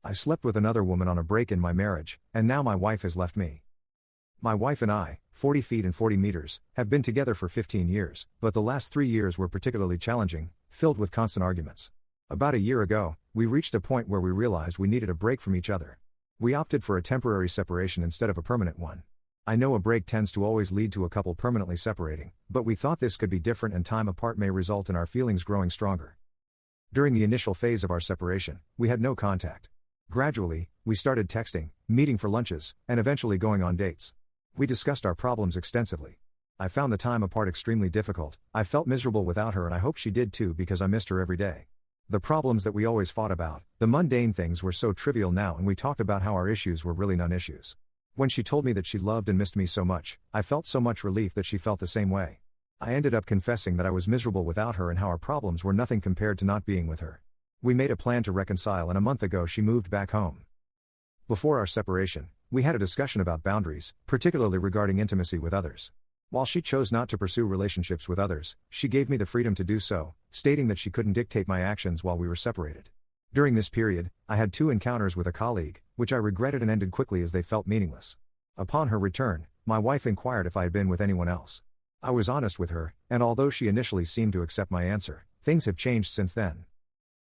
I slept with another woman on a break in my marriage, and now my wife has left me. My wife and I, 40 feet and 40 meters, have been together for 15 years, but the last 3 years were particularly challenging, filled with constant arguments. About a year ago, we reached a point where we realized we needed a break from each other. We opted for a temporary separation instead of a permanent one. I know a break tends to always lead to a couple permanently separating, but we thought this could be different and time apart may result in our feelings growing stronger. During the initial phase of our separation, we had no contact. Gradually, we started texting, meeting for lunches, and eventually going on dates. We discussed our problems extensively. I found the time apart extremely difficult. I felt miserable without her and I hope she did too because I missed her every day. The problems that we always fought about, the mundane things were so trivial now and we talked about how our issues were really non-issues. When she told me that she loved and missed me so much, I felt so much relief that she felt the same way. I ended up confessing that I was miserable without her and how our problems were nothing compared to not being with her. We made a plan to reconcile and a month ago she moved back home. Before our separation, we had a discussion about boundaries, particularly regarding intimacy with others. While she chose not to pursue relationships with others, she gave me the freedom to do so, stating that she couldn't dictate my actions while we were separated. During this period, I had 2 encounters with a colleague, which I regretted and ended quickly as they felt meaningless. Upon her return, my wife inquired if I had been with anyone else. I was honest with her, and although she initially seemed to accept my answer, things have changed since then.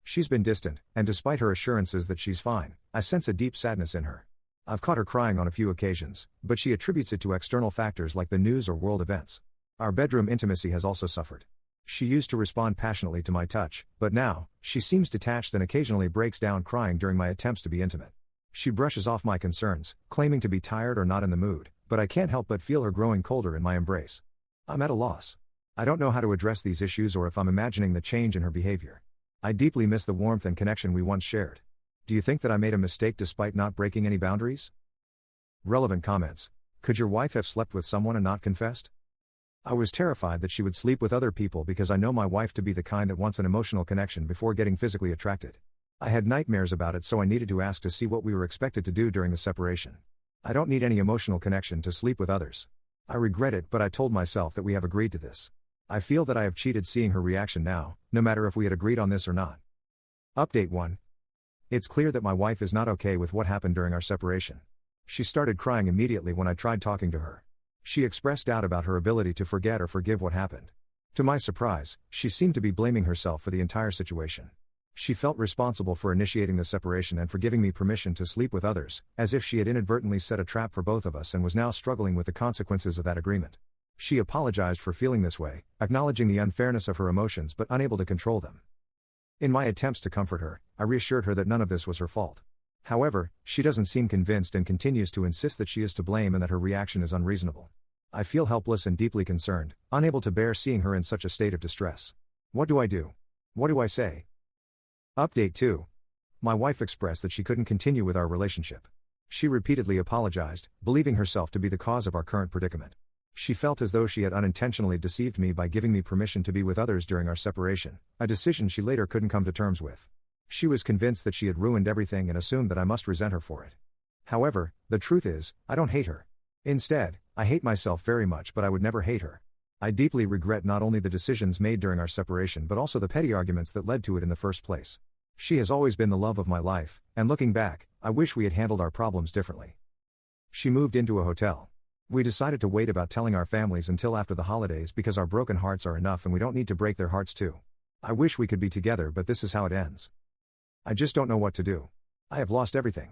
She's been distant, and despite her assurances that she's fine, I sense a deep sadness in her. I've caught her crying on a few occasions, but she attributes it to external factors like the news or world events. Our bedroom intimacy has also suffered. She used to respond passionately to my touch, but now, she seems detached and occasionally breaks down crying during my attempts to be intimate. She brushes off my concerns, claiming to be tired or not in the mood, but I can't help but feel her growing colder in my embrace. I'm at a loss. I don't know how to address these issues or if I'm imagining the change in her behavior. I deeply miss the warmth and connection we once shared. Do you think that I made a mistake despite not breaking any boundaries? Relevant comments. Could your wife have slept with someone and not confessed? I was terrified that she would sleep with other people because I know my wife to be the kind that wants an emotional connection before getting physically attracted. I had nightmares about it, so I needed to ask to see what we were expected to do during the separation. I don't need any emotional connection to sleep with others. I regret it, but I told myself that we have agreed to this. I feel that I have cheated seeing her reaction now, no matter if we had agreed on this or not. Update 1. It's clear that my wife is not okay with what happened during our separation. She started crying immediately when I tried talking to her. She expressed doubt about her ability to forget or forgive what happened. To my surprise, she seemed to be blaming herself for the entire situation. She felt responsible for initiating the separation and for giving me permission to sleep with others, as if she had inadvertently set a trap for both of us and was now struggling with the consequences of that agreement. She apologized for feeling this way, acknowledging the unfairness of her emotions but unable to control them. In my attempts to comfort her, I reassured her that none of this was her fault. However, she doesn't seem convinced and continues to insist that she is to blame and that her reaction is unreasonable. I feel helpless and deeply concerned, unable to bear seeing her in such a state of distress. What do I do? What do I say? Update 2. My wife expressed that she couldn't continue with our relationship. She repeatedly apologized, believing herself to be the cause of our current predicament. She felt as though she had unintentionally deceived me by giving me permission to be with others during our separation, a decision she later couldn't come to terms with. She was convinced that she had ruined everything and assumed that I must resent her for it. However, the truth is, I don't hate her. Instead, I hate myself very much, but I would never hate her. I deeply regret not only the decisions made during our separation but also the petty arguments that led to it in the first place. She has always been the love of my life, and looking back, I wish we had handled our problems differently. She moved into a hotel. We decided to wait about telling our families until after the holidays because our broken hearts are enough and we don't need to break their hearts too. I wish we could be together, but this is how it ends. I just don't know what to do. I have lost everything.